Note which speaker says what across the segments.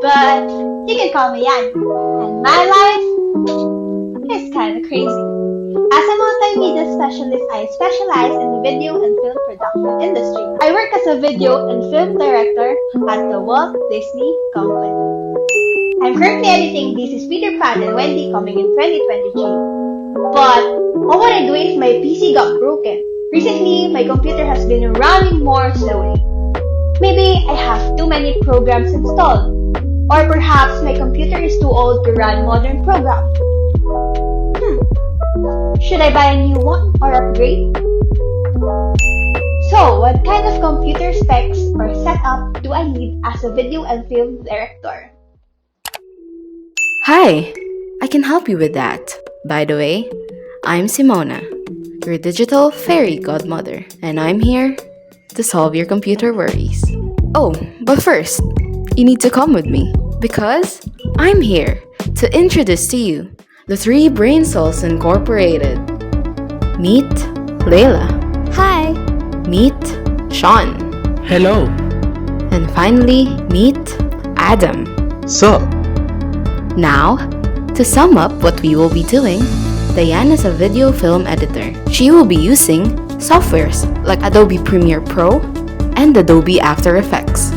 Speaker 1: but you can call me Yan. And my life is kinda crazy. As a multimedia specialist, I specialize in the video and film production industry. I work as a video and film director at the Walt Disney Company. I'm currently editing This is Peter Pan and Wendy coming in 2023. But what would I do if my PC got broken? Recently, my computer has been running more slowly. Maybe I have too many programs installed. Or perhaps my computer is too old to run modern programs. Should I buy a new one or upgrade? So, what kind of computer specs or setup do I need as a video and film director?
Speaker 2: Hi, I can help you with that. By the way, I'm Simona, your digital fairy godmother, and I'm here to solve your computer worries. Oh, but first, you need to come with me because I'm here to introduce to you the 3 brain cells incorporated. Meet Leila.
Speaker 3: Hi.
Speaker 2: Meet Sean.
Speaker 4: Hello.
Speaker 2: And finally, meet Adam.
Speaker 4: Sup?
Speaker 2: Now, to sum up what we will be doing, Dianne is a video film editor. She will be using softwares like Adobe Premiere Pro and Adobe After Effects,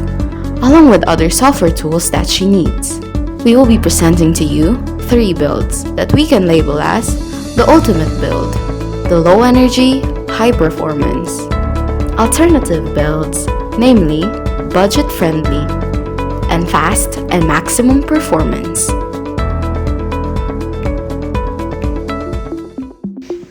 Speaker 2: along with other software tools that she needs. We will be presenting to you 3 builds that we can label as the ultimate build, the low energy, high performance, alternative builds, namely budget friendly, and fast and maximum performance.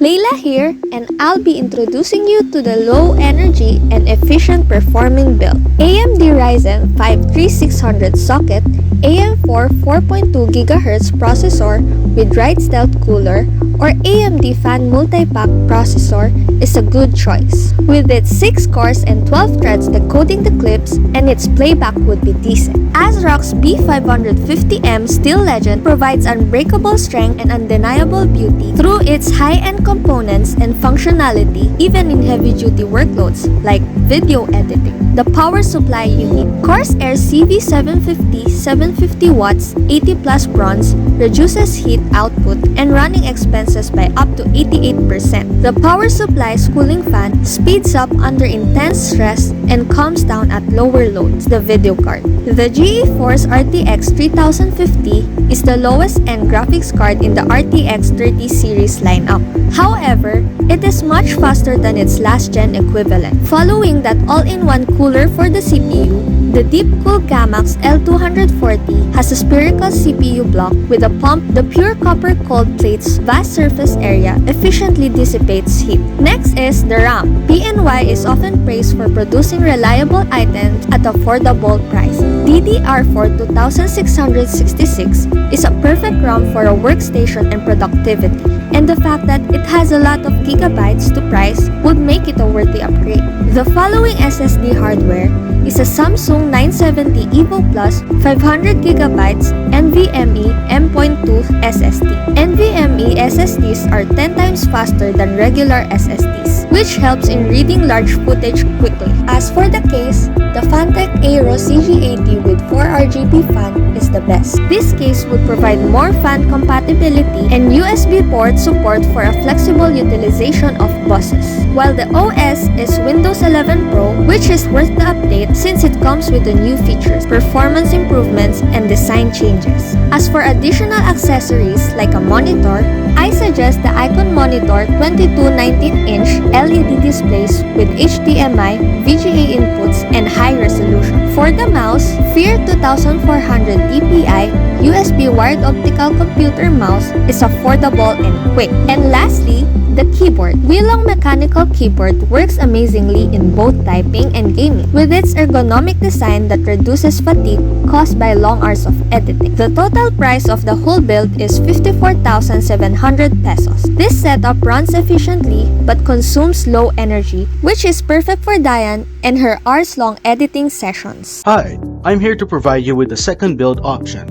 Speaker 3: Leila here, and I'll be introducing you to the low energy and efficient performing build. AMD Ryzen 5 3600 socket AM4 4.2 GHz processor with Right Stealth cooler or AMD Fan Multi-Pack processor is a good choice. With its 6 cores and 12 threads decoding the clips, and its playback would be decent. ASRock's B550M Steel Legend provides unbreakable strength and undeniable beauty through its high-end components and functionality even in heavy-duty workloads like video editing. The power supply you need. Corsair CV750 750 watts 80 plus bronze reduces heat output and running expenses by up to 88%. The power supply's cooling fan speeds up under intense stress and calms down at lower loads. The video card. The GeForce RTX 3050 is the lowest end graphics card in the RTX 30 series lineup. However, it is much faster than its last-gen equivalent. Following that all-in-one cooler for the CPU, the Deepcool Gamax L240 has a spherical CPU block with a pump. The pure copper cold plate's vast surface area efficiently dissipates heat. Next is the RAM. PNY is often praised for producing reliable items at affordable price. DDR4 2666 is a perfect RAM for a workstation and productivity, and the fact that it has a lot of gigabytes to price would make it a worthy upgrade. The following SSD hardware is a Samsung 970 EVO Plus 500GB NVMe M.2 SSD. NVMe SSDs are 10 times faster than regular SSDs, which helps in reading large footage quickly. As for the case, the Fantech Aero CG80 with 4 RGB fan is the best. This case would provide more fan compatibility and USB port support for a flexible utilization of buses. While the OS is Windows 11 Pro, which is worth the update since it comes with the new features, performance improvements, and design changes. As for additional accessories like a monitor, I suggest the Icon Monitor 2219-inch LED displays with HDMI, VGA inputs, and high resolution. For the mouse, Fear 2400 DPI USB wired optical computer mouse is affordable and quick. And lastly, the keyboard. Wilong mechanical keyboard works amazingly in both typing and gaming with its ergonomic design that reduces fatigue caused by long hours of editing. The total price of the whole build is 54,700 pesos. This setup runs efficiently but consumes low energy, which is perfect for Dianne and her hours-long editing sessions.
Speaker 4: Hi, I'm here to provide you with the second build option.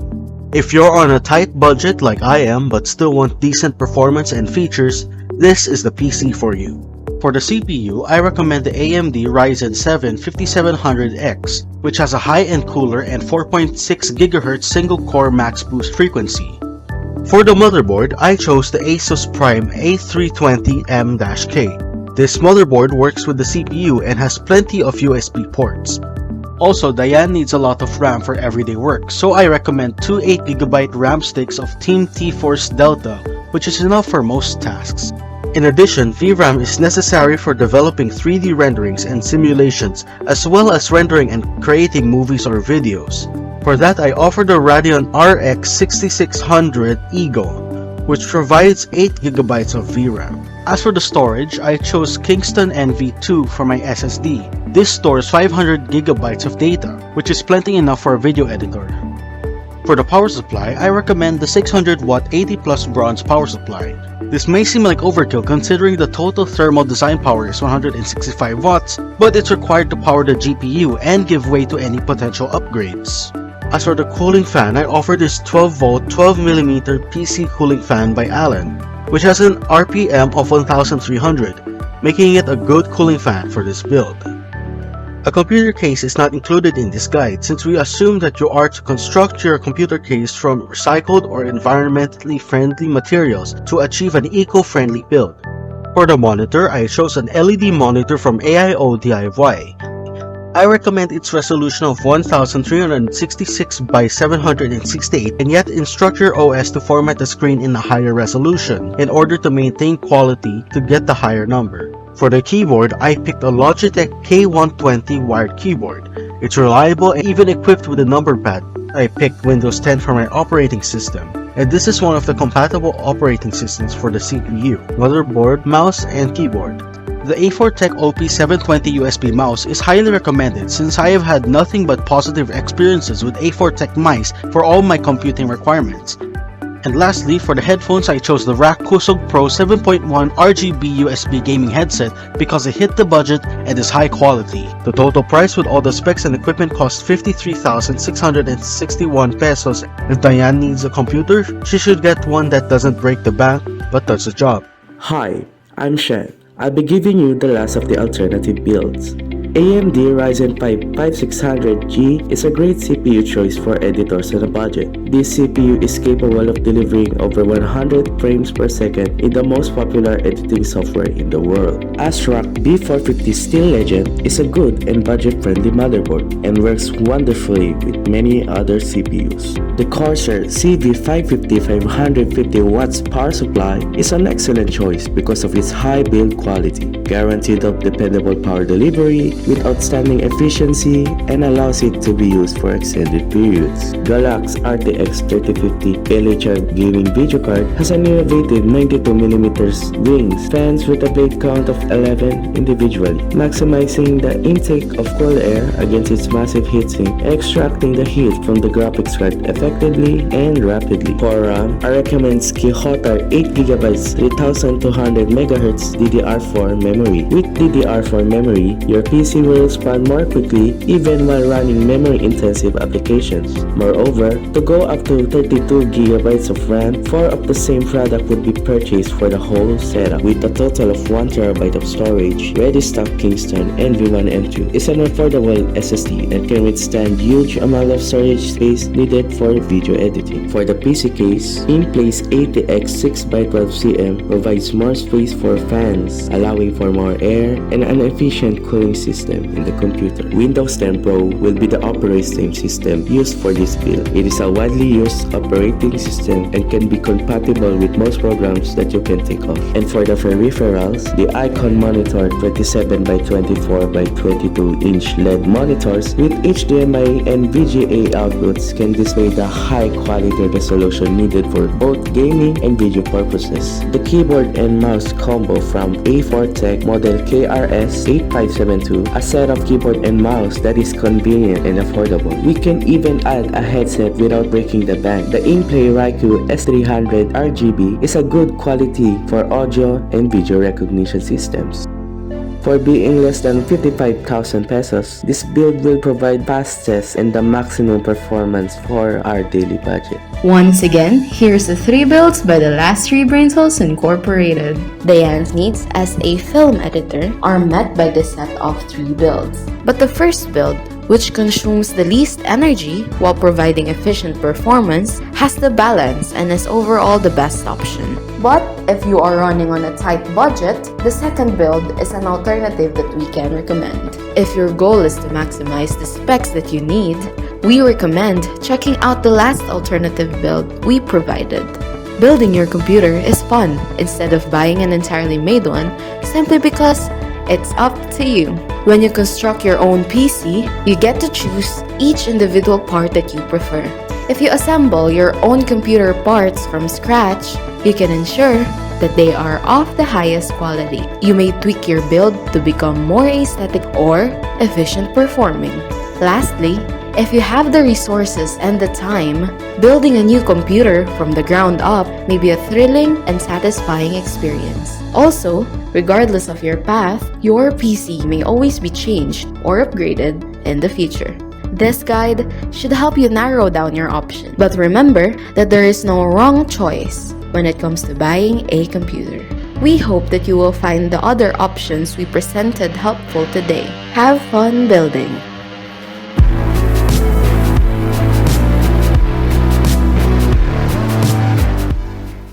Speaker 4: If you're on a tight budget like I am but still want decent performance and features, this is the PC for you. For the CPU, I recommend the AMD Ryzen 7 5700X which has a high-end cooler and 4.6 GHz single-core max boost frequency. For the motherboard, I chose the Asus Prime A320M-K. This motherboard works with the CPU and has plenty of USB ports. Also, Dianne needs a lot of RAM for everyday work, so I recommend two 8GB RAM sticks of Team T-Force Delta, which is enough for most tasks. In addition, VRAM is necessary for developing 3D renderings and simulations, as well as rendering and creating movies or videos. For that, I offered the Radeon RX 6600 Eagle, which provides 8GB of VRAM. As for the storage, I chose Kingston NV2 for my SSD. This stores 500GB of data, which is plenty enough for a video editor. For the power supply, I recommend the 600W 80+ bronze power supply. This may seem like overkill considering the total thermal design power is 165 watts, but it's required to power the GPU and give way to any potential upgrades. As for the cooling fan, I offered this 12V 12mm PC cooling fan by Allen, which has an RPM of 1300, making it a good cooling fan for this build. A computer case is not included in this guide since we assume that you are to construct your computer case from recycled or environmentally friendly materials to achieve an eco-friendly build. For the monitor, I chose an LED monitor from AIO DIY. I recommend its resolution of 1366 by 768 and yet instruct your OS to format the screen in a higher resolution in order to maintain quality to get the higher number. For the keyboard, I picked a Logitech K120 wired keyboard. It's reliable and even equipped with a number pad. I picked Windows 10 for my operating system, and this is one of the compatible operating systems for the CPU, motherboard, mouse, and keyboard. The A4Tech OP720 USB mouse is highly recommended since I have had nothing but positive experiences with A4Tech mice for all my computing requirements. And lastly, for the headphones, I chose the Kusog Pro 7.1 RGB USB gaming headset because it hit the budget and is high quality. The total price with all the specs and equipment cost 53,661 pesos. If Dianne needs a computer, she should get one that doesn't break the bank but does the job.
Speaker 5: Hi, I'm Shen. I'll be giving you the last of the alternative builds. AMD Ryzen 5 5600G is a great CPU choice for editors on a budget. This CPU is capable of delivering over 100 frames per second in the most popular editing software in the world. ASRock B450 Steel Legend is a good and budget-friendly motherboard and works wonderfully with many other CPUs. The Corsair CV550 550 watts power supply is an excellent choice because of its high build quality, guaranteed of dependable power delivery with outstanding efficiency, and allows it to be used for extended periods. Galax RTX 3050 LHR gaming video card has an innovative 92mm wings fans with a blade count of 11 individually, maximizing the intake of cool air against its massive heatsink and extracting the heat from the graphics card effectively and rapidly. For RAM, I recommend Skihotar 8GB 3200MHz DDR4 memory. With DDR4 memory, your PC will respond more quickly even while running memory-intensive applications. Moreover, to go up to 32GB of RAM, 4 of the same product would be purchased for the whole setup. With a total of 1TB of storage, ready stock Kingston NV1M2 is an affordable SSD and can withstand huge amount of storage space needed for video editing. For the PC case, in-place ATX 6x12cm provides more space for fans, allowing for more air and an efficient cooling system in the computer. Windows 10 Pro will be the operating system used for this build. It is a widely used operating system and can be compatible with most programs that you can think of. And for the peripherals, the Icon Monitor 27x24x22-inch LED monitors with HDMI and VGA outputs can display the high quality resolution needed for both gaming and video purposes. The keyboard and mouse combo from A4Tech model KRS8572, a set of keyboard and mouse that is convenient and affordable. We can even add a headset without breaking the bank. The in-play Ryku S300 RGB is a good quality for audio and video recognition systems. For being less than 55,000 pesos, this build will provide fastest and the maximum performance for our daily budget.
Speaker 2: Once again, here's the 3 builds by the last 3 brain cells incorporated. Dianne's needs as a film editor are met by this set of 3 builds. But the first build which consumes the least energy while providing efficient performance, has the balance and is overall the best option. But if you are running on a tight budget, the second build is an alternative that we can recommend. If your goal is to maximize the specs that you need, we recommend checking out the last alternative build we provided. Building your computer is fun instead of buying an entirely made one simply because it's up to you. When you construct your own PC, you get to choose each individual part that you prefer. If you assemble your own computer parts from scratch, you can ensure that they are of the highest quality. You may tweak your build to become more aesthetic or efficient performing. Lastly, if you have the resources and the time, building a new computer from the ground up may be a thrilling and satisfying experience. Also, regardless of your path, your PC may always be changed or upgraded in the future. This guide should help you narrow down your options. But remember that there is no wrong choice when it comes to buying a computer. We hope that you will find the other options we presented helpful today. Have fun building!